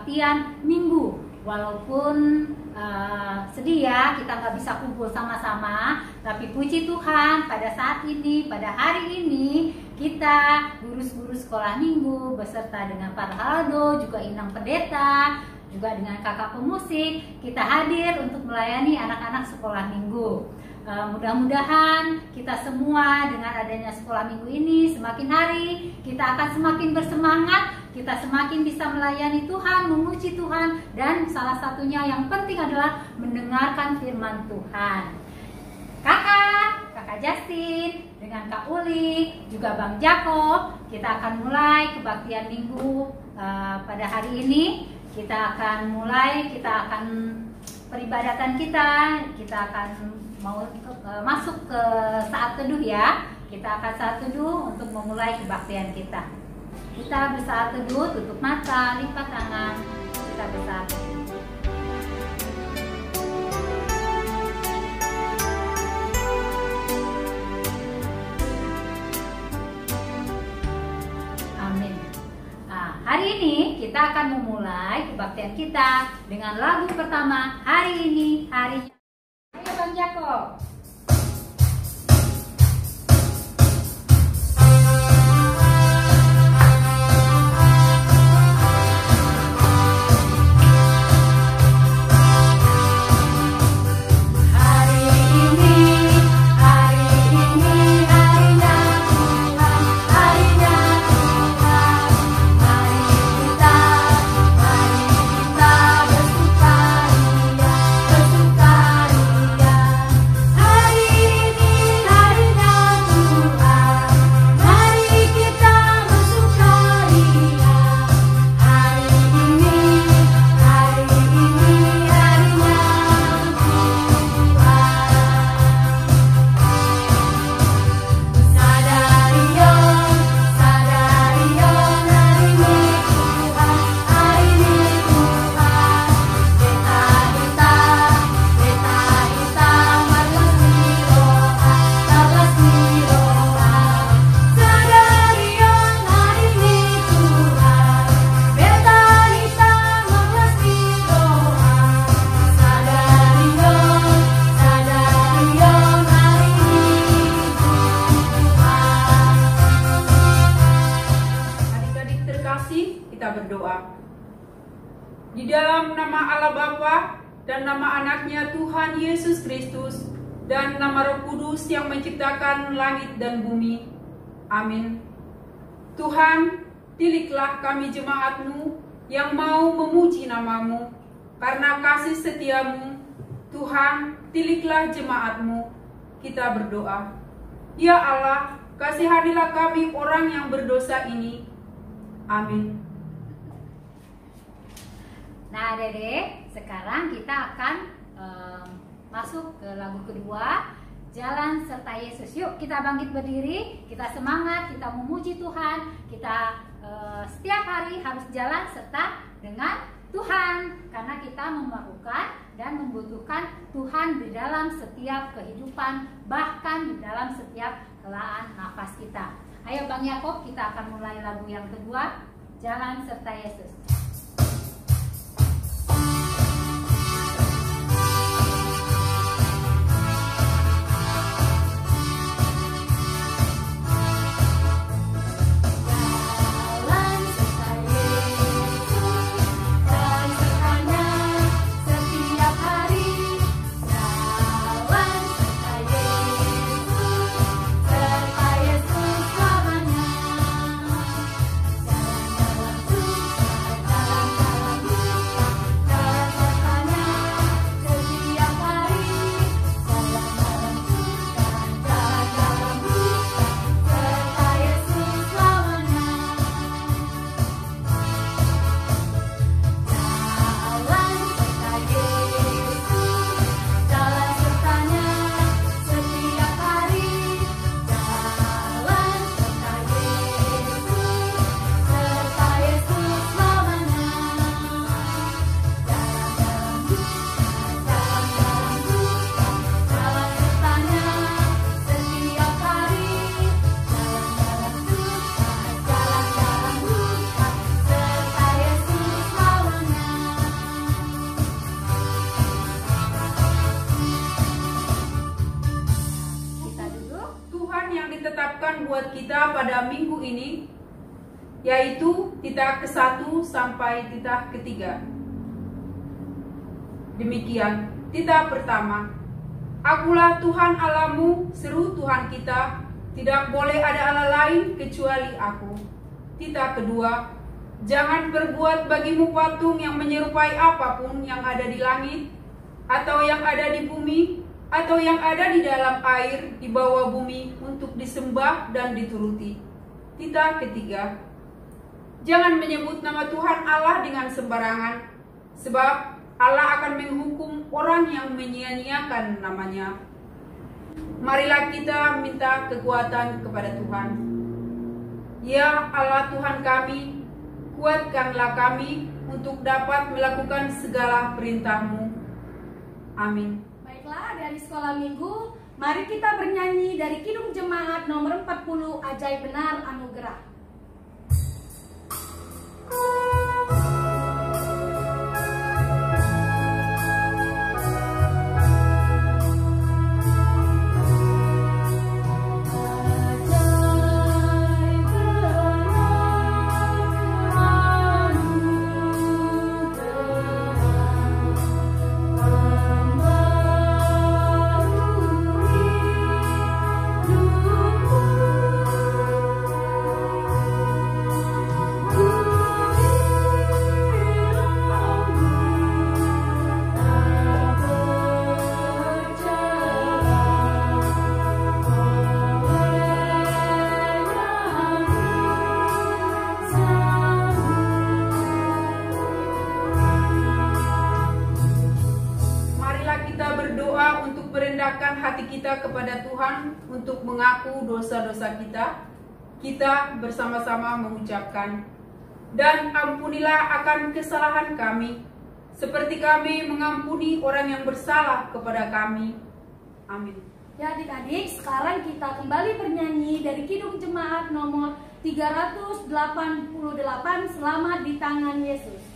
kebaktian minggu. Walaupun sedih ya kita nggak bisa kumpul sama-sama, tapi puji Tuhan pada saat ini, pada hari ini kita guru-guru sekolah minggu beserta dengan Pak Aldo, juga Inang Pendeta, juga dengan kakak pemusik, kita hadir untuk melayani anak-anak sekolah minggu. Mudah-mudahan kita semua dengan adanya sekolah minggu ini semakin hari kita akan semakin bersemangat, kita semakin bisa melayani Tuhan, memuji Tuhan, dan salah satunya yang penting adalah mendengarkan firman Tuhan. Kakak Justin dengan Kak Uli, juga Bang Jakob, kita akan mulai kebaktian minggu pada hari ini. Kita akan peribadatan kita akan mau masuk ke saat teduh ya. Kita akan saat teduh untuk memulai kebaktian kita. Kita bersaat teduh, tutup mata, lipat tangan, kita bersaat teduh. Amin. Hari ini kita akan memulai kebaktian kita dengan lagu pertama, Hari Ini Harinya. Ayo Bang Jakob. Di dalam nama Allah Bapa dan nama anaknya Tuhan Yesus Kristus dan nama Roh Kudus yang menciptakan langit dan bumi. Amin. Tuhan, tiliklah kami jemaat-Mu yang mau memuji nama-Mu. Karena kasih setiamu, Tuhan, tiliklah jemaat-Mu. Kita berdoa. Ya Allah, kasihanilah kami orang yang berdosa ini. Amin. Nah Dede, sekarang kita akan masuk ke lagu kedua, Jalan Serta Yesus. Yuk kita bangkit berdiri, kita semangat, kita memuji Tuhan. Kita setiap hari harus jalan serta dengan Tuhan, karena kita memerlukan dan membutuhkan Tuhan di dalam setiap kehidupan, bahkan di dalam setiap helaan nafas kita. Ayo Bang Yakob, kita akan mulai lagu yang kedua, Jalan Serta Yesus. Serta Yesus selamanya. buat kita pada minggu ini, yaitu titah ke-1 sampai titah ke-3. Demikian, titah pertama. Akulah Tuhan Allahmu, seru Tuhan kita, tidak boleh ada Allah lain kecuali aku. Titah kedua. Jangan berbuat bagimu patung yang menyerupai apapun yang ada di langit, atau yang ada di bumi, atau yang ada di dalam air di bawah bumi untuk disembah dan dituruti. Titah ketiga. Jangan menyebut nama Tuhan Allah dengan sembarangan, sebab Allah akan menghukum orang yang menyia-nyiakan namanya. Marilah kita minta kekuatan kepada Tuhan. Ya Allah Tuhan kami, kuatkanlah kami untuk dapat melakukan segala perintah-Mu. Amin. Baiklah, dari sekolah minggu, mari kita bernyanyi dari Kidung Jemaat nomor 40, Ajaib Benar Anugerah. Hati kita kepada Tuhan untuk mengaku dosa-dosa kita. Kita bersama-sama mengucapkan, dan ampunilah akan kesalahan kami, seperti kami mengampuni orang yang bersalah kepada kami. Amin. Ya adik-adik, sekarang kita kembali bernyanyi dari Kidung Jemaat nomor 388, Selamat di Tangan Yesus.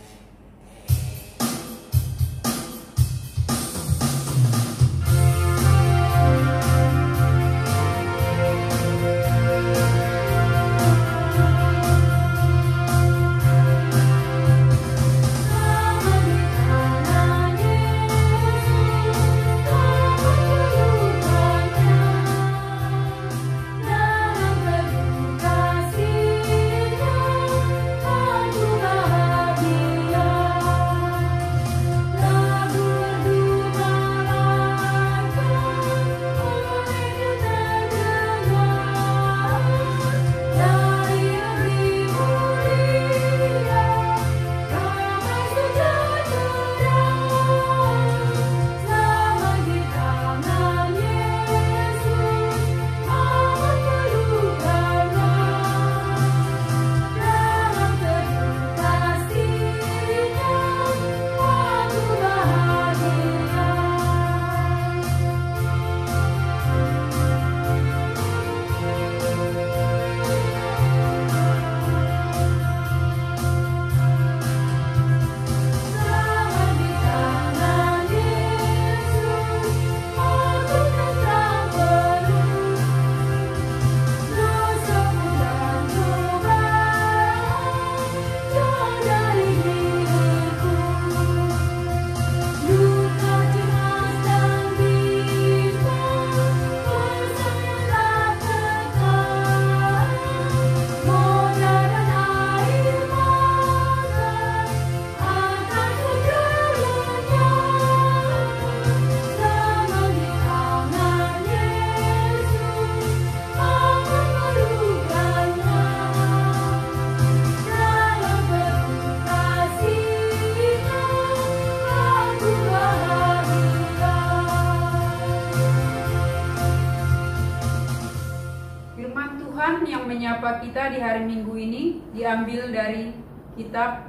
Menyapa kita di hari Minggu ini diambil dari kitab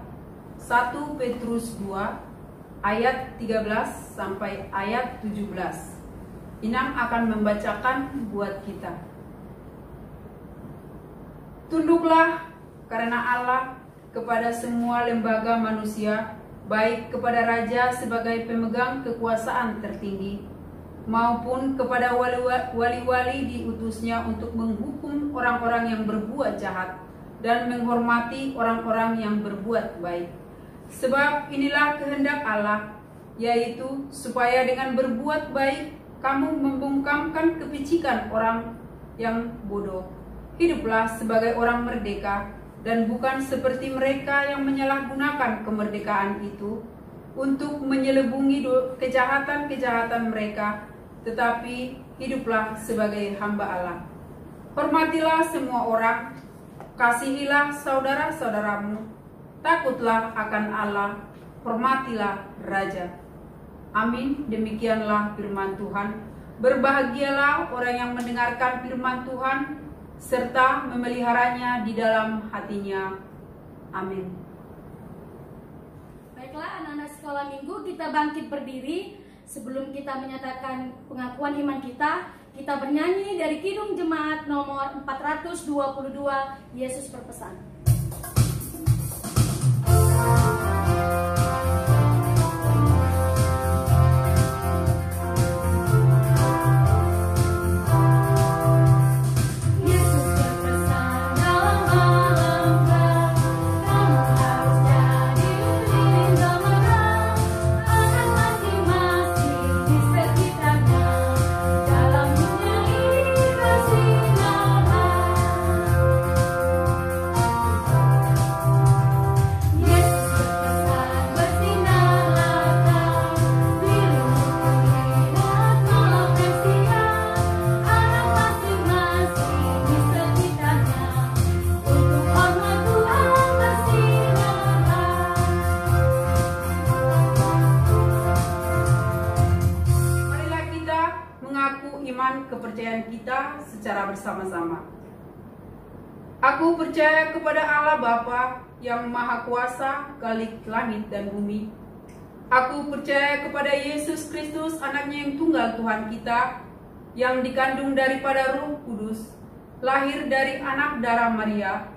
1 Petrus 2 ayat 13 sampai ayat 17. Inang akan membacakan buat kita. Tunduklah karena Allah kepada semua lembaga manusia, baik kepada raja sebagai pemegang kekuasaan tertinggi, maupun kepada wali-wali diutusnya untuk menghukum orang-orang yang berbuat jahat dan menghormati orang-orang yang berbuat baik. Sebab inilah kehendak Allah, yaitu supaya dengan berbuat baik kamu membungkamkan kepicikan orang yang bodoh. Hiduplah sebagai orang merdeka, dan bukan seperti mereka yang menyalahgunakan kemerdekaan itu untuk menyelubungi kejahatan-kejahatan mereka, tetapi hiduplah sebagai hamba Allah. Hormatilah semua orang, kasihilah saudara-saudaramu, takutlah akan Allah, hormatilah Raja. Amin. Demikianlah firman Tuhan. Berbahagialah orang yang mendengarkan firman Tuhan serta memeliharanya di dalam hatinya. Amin. Baiklah anak-anak sekolah minggu, kita bangkit berdiri. Sebelum kita menyatakan pengakuan iman kita bernyanyi dari Kidung Jemaat nomor 422, Yesus berpesan. Kepercayaan kita secara bersama-sama. Aku percaya kepada Allah Bapa yang Maha Kuasa, Khalik langit dan bumi. Aku percaya kepada Yesus Kristus, anaknya yang tunggal Tuhan kita, yang dikandung daripada Roh Kudus, lahir dari anak darah Maria,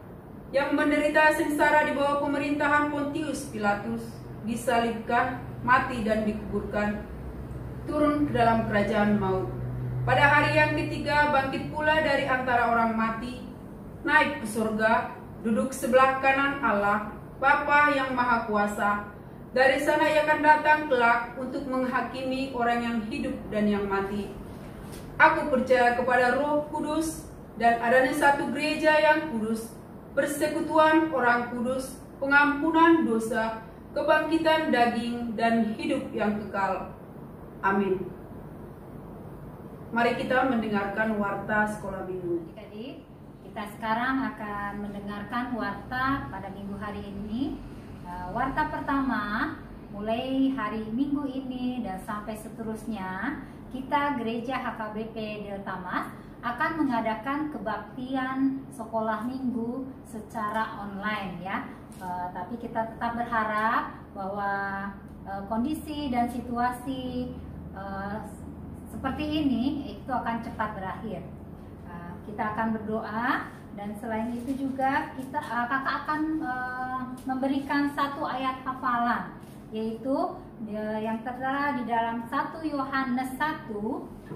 yang menderita sengsara di bawah pemerintahan Pontius Pilatus, disalibkan, mati dan dikuburkan, turun ke dalam kerajaan maut. Pada hari yang ketiga bangkit pula dari antara orang mati, naik ke surga, duduk sebelah kanan Allah, Bapa yang Maha Kuasa. Dari sana ia akan datang kelak untuk menghakimi orang yang hidup dan yang mati. Aku percaya kepada Roh Kudus dan adanya satu gereja yang kudus, persekutuan orang kudus, pengampunan dosa, kebangkitan daging, dan hidup yang kekal. Amin. Mari kita mendengarkan warta sekolah minggu. Adik-adik, kita sekarang akan mendengarkan warta pada minggu hari ini. Warta pertama, mulai hari Minggu ini dan sampai seterusnya, kita Gereja HKBP Delta Mas akan mengadakan kebaktian sekolah minggu secara online ya. Tapi kita tetap berharap bahwa kondisi dan situasi seperti ini itu akan cepat berakhir. Kita akan berdoa, dan selain itu juga kakak akan memberikan satu ayat hafalan, yaitu yang tertera di dalam 1 Yohanes 1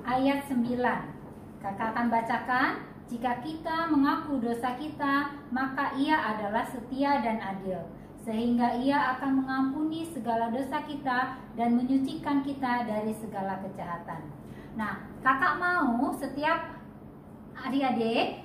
ayat 9. Kakak akan bacakan, jika kita mengaku dosa kita, maka ia adalah setia dan adil, sehingga ia akan mengampuni segala dosa kita dan menyucikan kita dari segala kejahatan. Nah, kakak mau setiap adik-adik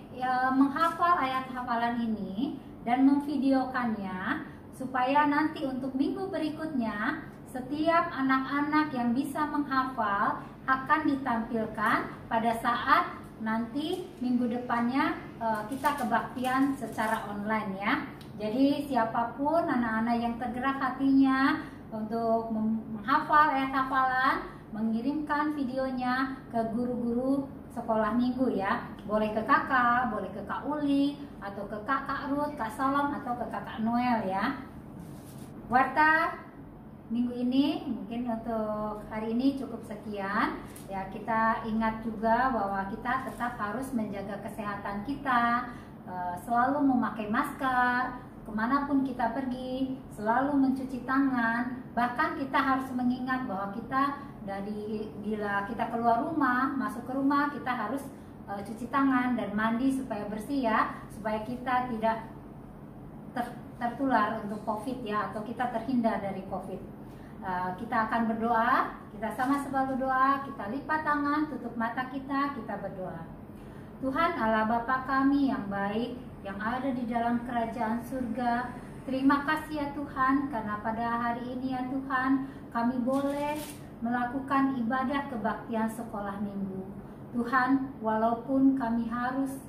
menghafal ayat hafalan ini dan memvideokannya, supaya nanti untuk minggu berikutnya setiap anak-anak yang bisa menghafal akan ditampilkan pada saat nanti minggu depannya kita kebaktian secara online ya. Jadi siapapun anak-anak yang tergerak hatinya untuk menghafal ayat hafalan, mengirimkan videonya ke guru-guru sekolah minggu ya. Boleh ke kakak, boleh ke Kak Uli, atau ke Kak Ruth, Kak Salam, atau ke Kakak Noel ya. Warta minggu ini mungkin untuk hari ini cukup sekian ya. Kita ingat juga bahwa kita tetap harus menjaga kesehatan kita, selalu memakai masker, kemanapun kita pergi selalu mencuci tangan. Bahkan kita harus mengingat bahwa kita bila kita keluar rumah, masuk ke rumah, kita harus cuci tangan dan mandi supaya bersih ya, supaya kita tidak tertular untuk COVID ya, atau kita terhindar dari COVID. Kita akan berdoa, kita sama-sama berdoa, kita lipat tangan, tutup mata kita berdoa. Tuhan Allah Bapa kami yang baik, yang ada di dalam kerajaan surga, terima kasih ya Tuhan, karena pada hari ini ya Tuhan, kami boleh melakukan ibadah kebaktian sekolah minggu. Tuhan, walaupun kami harus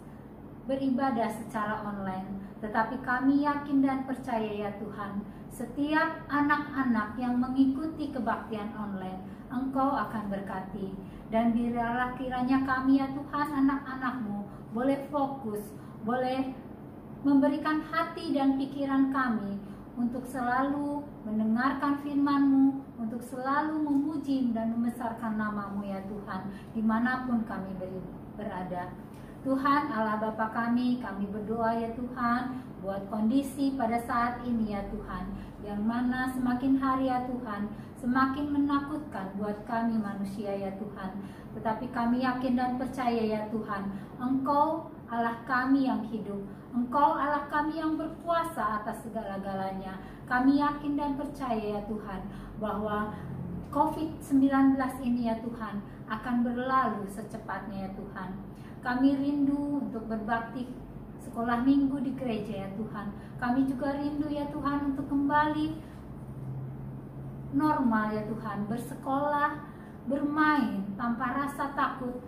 beribadah secara online, tetapi kami yakin dan percaya ya Tuhan, setiap anak-anak yang mengikuti kebaktian online, Engkau akan berkati. Dan biarlah kiranya kami ya Tuhan, anak-anak-Mu, boleh fokus, boleh memberikan hati dan pikiran kami untuk selalu mendengarkan firman-Mu, untuk selalu memuji dan membesarkan nama-Mu ya Tuhan, dimanapun kami berada. Tuhan Allah Bapa kami berdoa ya Tuhan, buat kondisi pada saat ini ya Tuhan, yang mana semakin hari ya Tuhan, semakin menakutkan buat kami manusia ya Tuhan. Tetapi kami yakin dan percaya ya Tuhan, Engkau Allah kami yang hidup, Engkau Allah kami yang berkuasa atas segala-galanya. Kami yakin dan percaya ya Tuhan, bahwa COVID-19 ini ya Tuhan akan berlalu secepatnya ya Tuhan. Kami rindu untuk berbakti sekolah minggu di gereja ya Tuhan. Kami juga rindu ya Tuhan untuk kembali normal ya Tuhan, bersekolah, bermain tanpa rasa takut,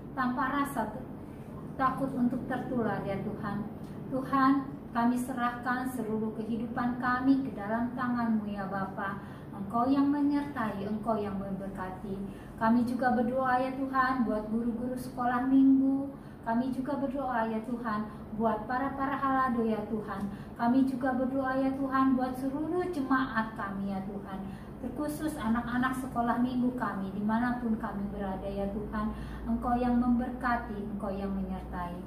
takut untuk tertular ya Tuhan. Tuhan, kami serahkan seluruh kehidupan kami ke dalam tangan-Mu ya Bapa. Engkau yang menyertai, Engkau yang memberkati. Kami juga berdoa ya Tuhan buat guru-guru sekolah minggu. Kami juga berdoa ya Tuhan buat para halado ya Tuhan. Kami juga berdoa ya Tuhan buat seluruh jemaat kami ya Tuhan, terkhusus anak-anak sekolah minggu kami dimanapun kami berada ya Tuhan. Engkau yang memberkati, Engkau yang menyertai.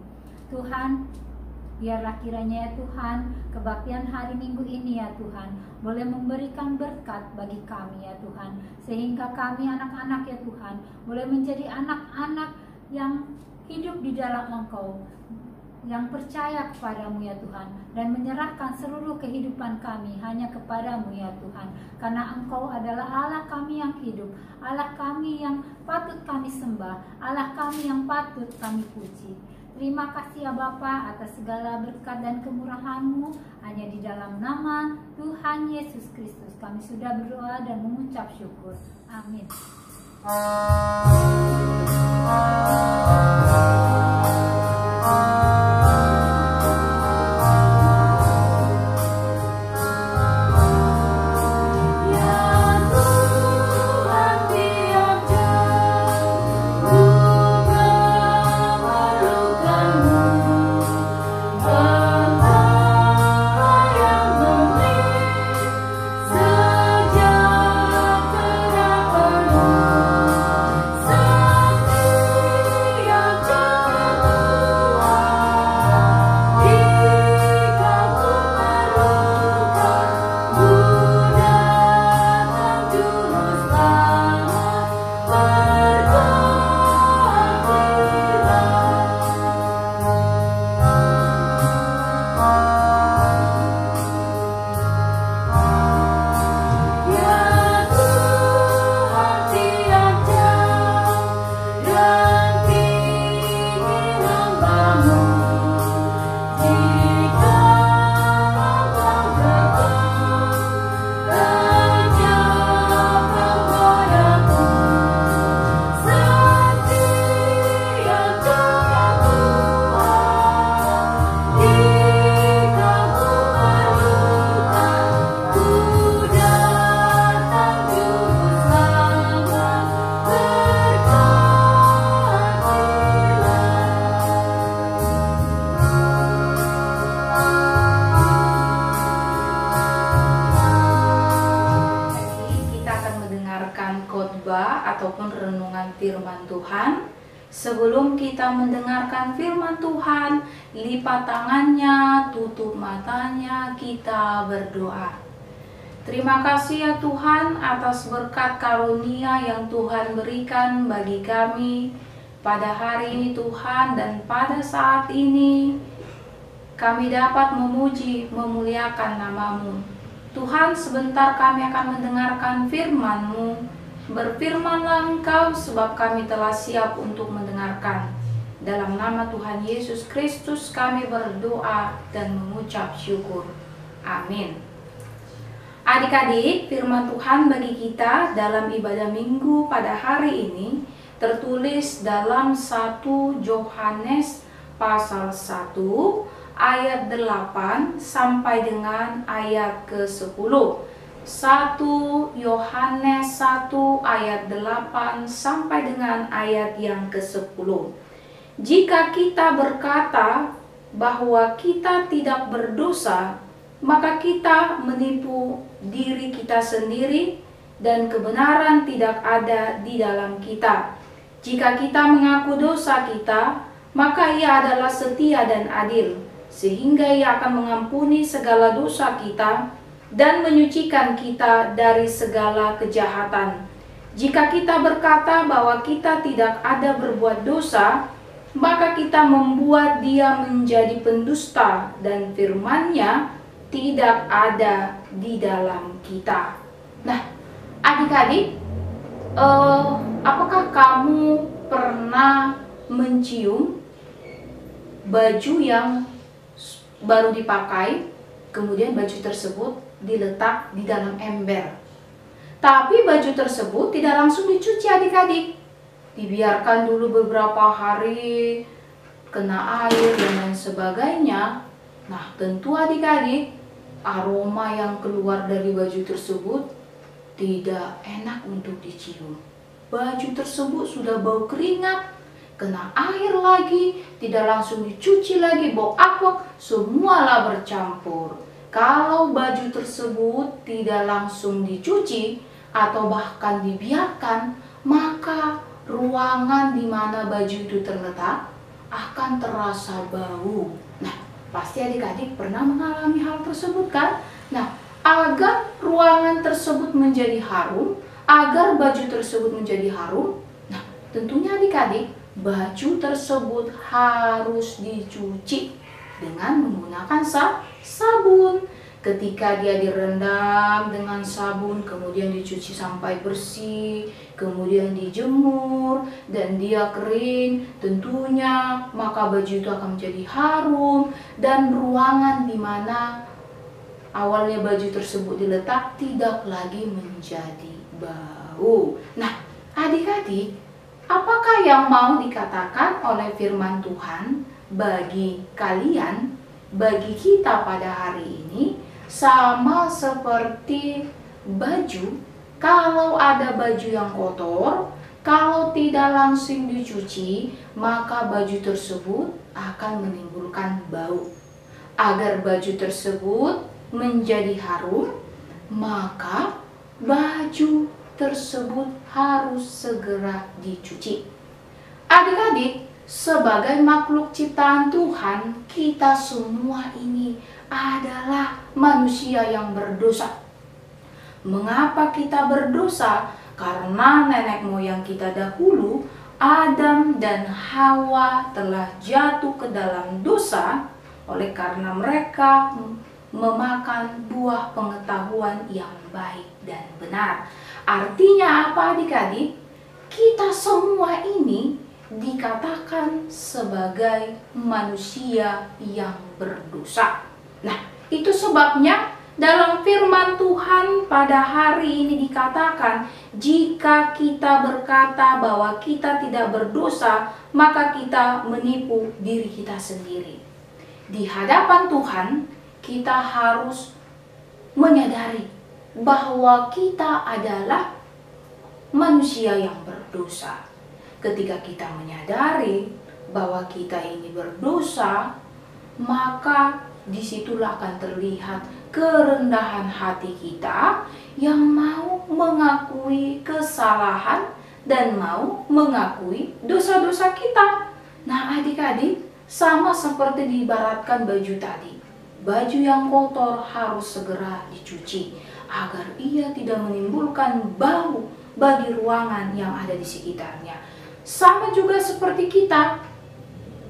Tuhan, biarlah kiranya ya Tuhan, kebaktian hari Minggu ini ya Tuhan boleh memberikan berkat bagi kami ya Tuhan, sehingga kami anak-anak ya Tuhan boleh menjadi anak-anak yang hidup di dalam Engkau, yang percaya kepadamu ya Tuhan, dan menyerahkan seluruh kehidupan kami hanya kepadamu ya Tuhan, karena Engkau adalah Allah kami yang hidup, Allah kami yang patut kami sembah, Allah kami yang patut kami puji. Terima kasih ya Bapa atas segala berkat dan kemurahan-Mu, hanya di dalam nama Tuhan Yesus Kristus kami sudah berdoa dan mengucap syukur. Amin. Khotbah ataupun renungan firman Tuhan Sebelum kita mendengarkan firman Tuhan, lipat tangannya, tutup matanya, kita berdoa. Terima kasih ya Tuhan atas berkat karunia yang Tuhan berikan bagi kami pada hari ini Tuhan, dan pada saat ini kami dapat memuji, memuliakan nama-Mu. Tuhan, sebentar kami akan mendengarkan firman-Mu. Berfirmanlah Engkau, sebab kami telah siap untuk mendengarkan. Dalam nama Tuhan Yesus Kristus kami berdoa dan mengucap syukur. Amin. Adik-adik, firman Tuhan bagi kita dalam ibadah minggu pada hari ini tertulis dalam 1 Yohanes pasal 1 ayat 8 sampai dengan ayat ke-10. 1 Yohanes 1 ayat 8 sampai dengan ayat yang ke-10. Jika kita berkata bahwa kita tidak berdosa, maka kita menipu diri kita sendiri dan kebenaran tidak ada di dalam kita. Jika kita mengaku dosa kita, maka Ia adalah setia dan adil, sehingga Ia akan mengampuni segala dosa kita dan menyucikan kita dari segala kejahatan. Jika kita berkata bahwa kita tidak ada berbuat dosa, maka kita membuat Dia menjadi pendusta dan firman-Nya tidak ada di dalam kita. Nah, adik-adik, apakah kamu pernah mencium baju yang baru dipakai, kemudian baju tersebut diletak di dalam ember, tapi baju tersebut tidak langsung dicuci adik-adik, dibiarkan dulu beberapa hari, kena air dan lain sebagainya. Nah, tentu adik-adik, aroma yang keluar dari baju tersebut tidak enak untuk dicium. Baju tersebut sudah bau keringat, kena air lagi, tidak langsung dicuci lagi, bau apek, semualah bercampur. Kalau baju tersebut tidak langsung dicuci atau bahkan dibiarkan, maka ruangan di mana baju itu terletak akan terasa bau. Nah, pasti adik-adik pernah mengalami hal tersebut kan? Nah, agar ruangan tersebut menjadi harum, agar baju tersebut menjadi harum, nah tentunya adik-adik, baju tersebut harus dicuci dengan menggunakan sabun. Ketika dia direndam dengan sabun, kemudian dicuci sampai bersih, kemudian dijemur dan dia kering, tentunya maka baju itu akan menjadi harum dan ruangan di mana awalnya baju tersebut diletak tidak lagi menjadi bau. Nah, adik-adik, apakah yang mau dikatakan oleh firman Tuhan bagi kalian, bagi kita pada hari ini? Sama seperti baju, kalau ada baju yang kotor, kalau tidak langsung dicuci, maka baju tersebut akan menimbulkan bau. Agar baju tersebut menjadi harum, maka baju tersebut harus segera dicuci. Adik-adik, sebagai makhluk ciptaan Tuhan, kita semua ini adalah manusia yang berdosa. Mengapa kita berdosa? Karena nenek moyang kita dahulu, Adam dan Hawa, telah jatuh ke dalam dosa oleh karena mereka memakan buah pengetahuan yang baik dan benar. Artinya apa adik-adik? Kita semua ini dikatakan sebagai manusia yang berdosa. Nah, itu sebabnya dalam firman Tuhan pada hari ini dikatakan, jika kita berkata bahwa kita tidak berdosa, maka kita menipu diri kita sendiri. Di hadapan Tuhan, kita harus menyadari bahwa kita adalah manusia yang berdosa. Ketika kita menyadari bahwa kita ini berdosa, maka disitulah akan terlihat kerendahan hati kita yang mau mengakui kesalahan dan mau mengakui dosa-dosa kita. Nah adik-adik, sama seperti diibaratkan baju tadi. Baju yang kotor harus segera dicuci agar ia tidak menimbulkan bau bagi ruangan yang ada di sekitarnya. Sama juga seperti kita.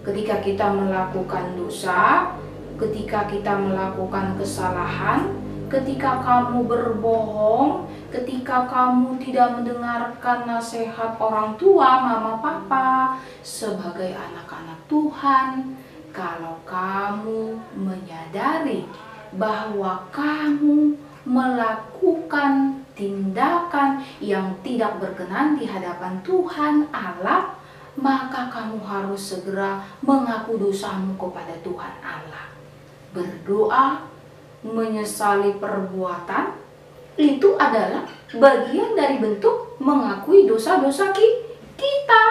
Ketika kita melakukan dosa, ketika kita melakukan kesalahan, ketika kamu berbohong, ketika kamu tidak mendengarkan nasihat orang tua, mama, papa, sebagai anak-anak Tuhan, kalau kamu menyadari bahwa kamu melakukan tindakan yang tidak berkenan di hadapan Tuhan Allah, maka kamu harus segera mengaku dosamu kepada Tuhan Allah. Berdoa, menyesali perbuatan, itu adalah bagian dari bentuk mengakui dosa-dosa kita.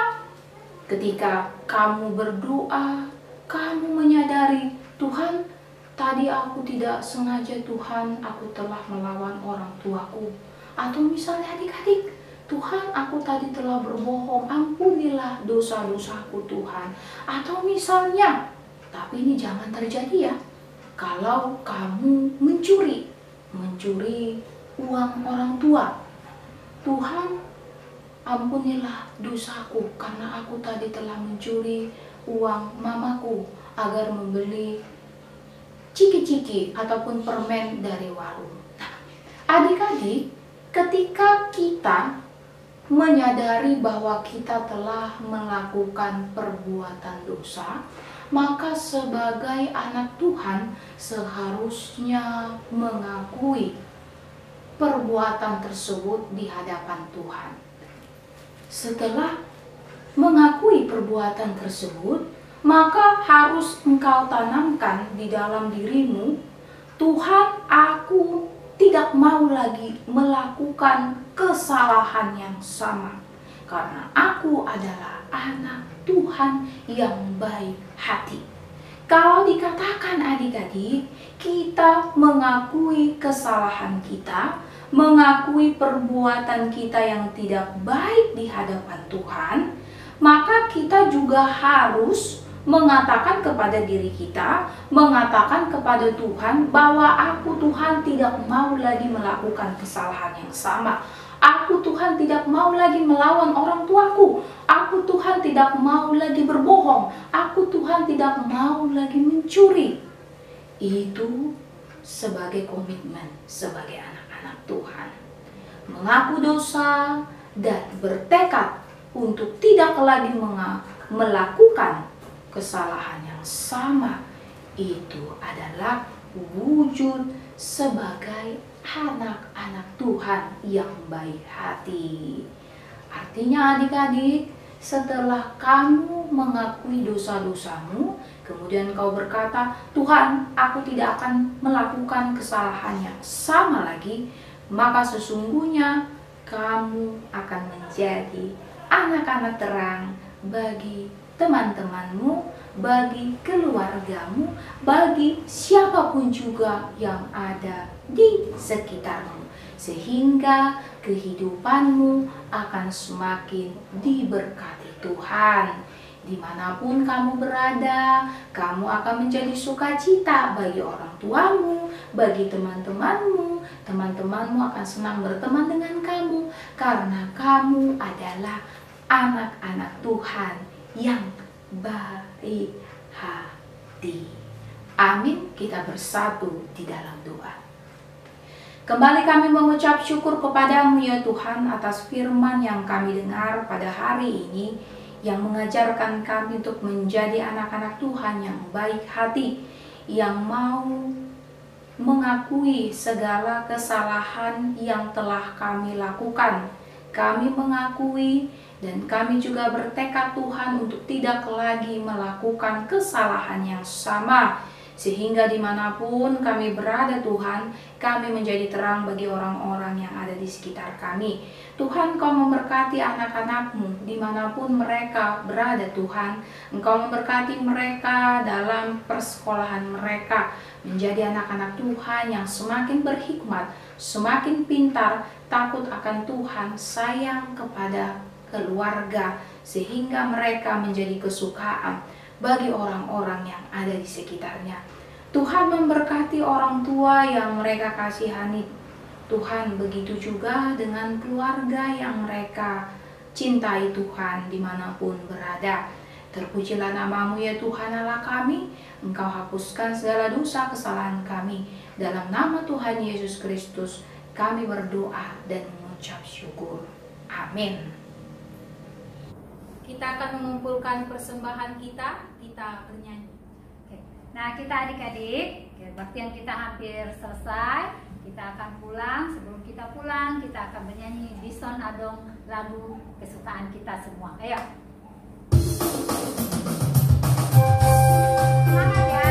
Ketika kamu berdoa, kamu menyadari, Tuhan, tadi aku tidak sengaja, Tuhan, aku telah melawan orang tuaku. Atau misalnya adik-adik, Tuhan, aku tadi telah berbohong, ampunilah dosa-dosaku Tuhan. Atau misalnya, tapi ini jangan terjadi ya, kalau kamu mencuri uang orang tua. Tuhan, ampunilah dosaku karena aku tadi telah mencuri uang mamaku agar membeli ciki-ciki ataupun permen dari warung. Nah, adik-adik, ketika kita menyadari bahwa kita telah melakukan perbuatan dosa, maka sebagai anak Tuhan seharusnya mengakui perbuatan tersebut di hadapan Tuhan. Setelah mengakui perbuatan tersebut, maka harus engkau tanamkan di dalam dirimu, Tuhan, aku tidak mau lagi melakukan kesalahan yang sama, karena aku adalah anak Tuhan yang baik hati. Kalau dikatakan adik-adik, kita mengakui kesalahan kita, mengakui perbuatan kita yang tidak baik di hadapan Tuhan, maka kita juga harus mengatakan kepada diri kita, mengatakan kepada Tuhan bahwa aku, Tuhan, tidak mau lagi melakukan kesalahan yang sama. Aku, Tuhan, tidak mau lagi melawan orang tuaku. Aku, Tuhan, tidak mau lagi berbohong. Aku, Tuhan, tidak mau lagi mencuri. Itu sebagai komitmen sebagai anak-anak Tuhan. Mengaku dosa dan bertekad untuk tidak lagi melakukan kesalahan yang sama, itu adalah wujud sebagai anak-anak Tuhan yang baik hati. Artinya adik-adik, setelah kamu mengakui dosa-dosamu, kemudian kau berkata, Tuhan, aku tidak akan melakukan kesalahan yang sama lagi, maka sesungguhnya kamu akan menjadi anak-anak terang bagi teman-temanmu, bagi keluargamu, bagi siapapun juga yang ada di sekitarmu, sehingga kehidupanmu akan semakin diberkati Tuhan. Dimanapun kamu berada, kamu akan menjadi sukacita bagi orang tuamu, bagi teman-temanmu. Teman-temanmu akan senang berteman dengan kamu karena kamu adalah anak-anak Tuhan yang baik hati. Amin. Kita bersatu di dalam doa. Kembali kami mengucap syukur kepadamu ya Tuhan atas firman yang kami dengar pada hari ini, yang mengajarkan kami untuk menjadi anak-anak Tuhan yang baik hati, yang mau mengakui segala kesalahan yang telah kami lakukan. Kami mengakui dan kami juga bertekad Tuhan untuk tidak lagi melakukan kesalahan yang sama, sehingga dimanapun kami berada Tuhan, kami menjadi terang bagi orang-orang yang ada di sekitar kami. Tuhan, Engkau memberkati anak-anak-Mu dimanapun mereka berada Tuhan. Engkau memberkati mereka dalam persekolahan mereka, menjadi anak-anak Tuhan yang semakin berhikmat, semakin pintar, takut akan Tuhan, sayang kepada keluarga, sehingga mereka menjadi kesukaan bagi orang-orang yang ada di sekitarnya. Tuhan memberkati orang tua yang mereka kasihani. Tuhan begitu juga dengan keluarga yang mereka cintai Tuhan dimanapun berada. Terpujilah nama-Mu ya Tuhan Allah kami. Engkau hapuskan segala dosa kesalahan kami. Dalam nama Tuhan Yesus Kristus kami berdoa dan mengucap syukur. Amin. Kita akan mengumpulkan persembahan kita bernyanyi. Oke. Nah, kita adik-adik, waktu yang kita hampir selesai, kita akan pulang. Sebelum kita pulang, kita akan bernyanyi Bison Adong, lagu kesukaan kita semua. Ayo. Semangat ya.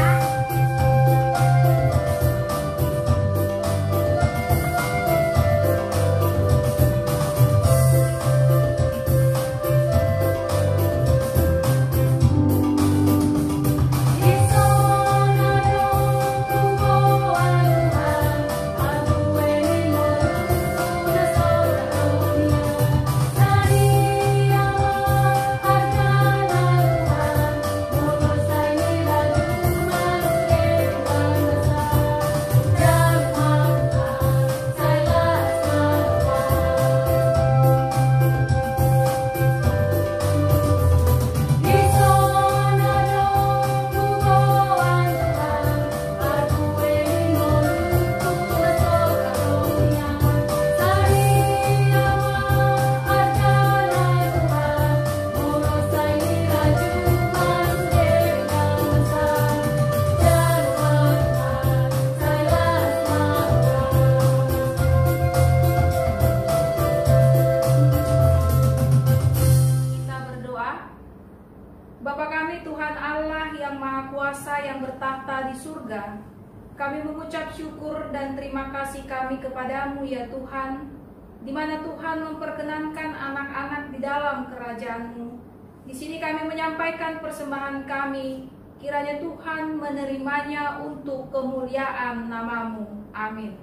Kami mengucap syukur dan terima kasih kami kepadamu ya Tuhan, di mana Tuhan memperkenankan anak-anak di dalam kerajaan-Mu. Di sini kami menyampaikan persembahan kami, kiranya Tuhan menerimanya untuk kemuliaan nama-Mu. Amin.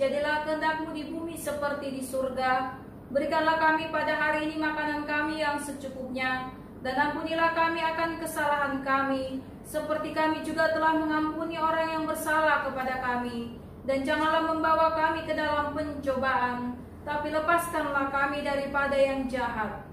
Jadilah kehendak-Mu di bumi seperti di surga. Berikanlah kami pada hari ini makanan kami yang secukupnya, dan ampunilah kami akan kesalahan kami, seperti kami juga telah mengampuni orang yang bersalah kepada kami. Dan janganlah membawa kami ke dalam pencobaan, tapi lepaskanlah kami daripada yang jahat.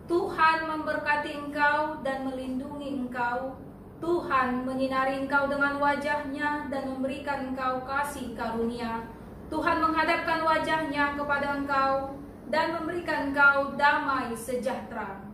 Tuhan memberkati engkau dan melindungi engkau. Tuhan menyinari engkau dengan wajah-Nya dan memberikan engkau kasih karunia. Tuhan menghadapkan wajah-Nya kepada engkau dan memberikan engkau damai sejahtera.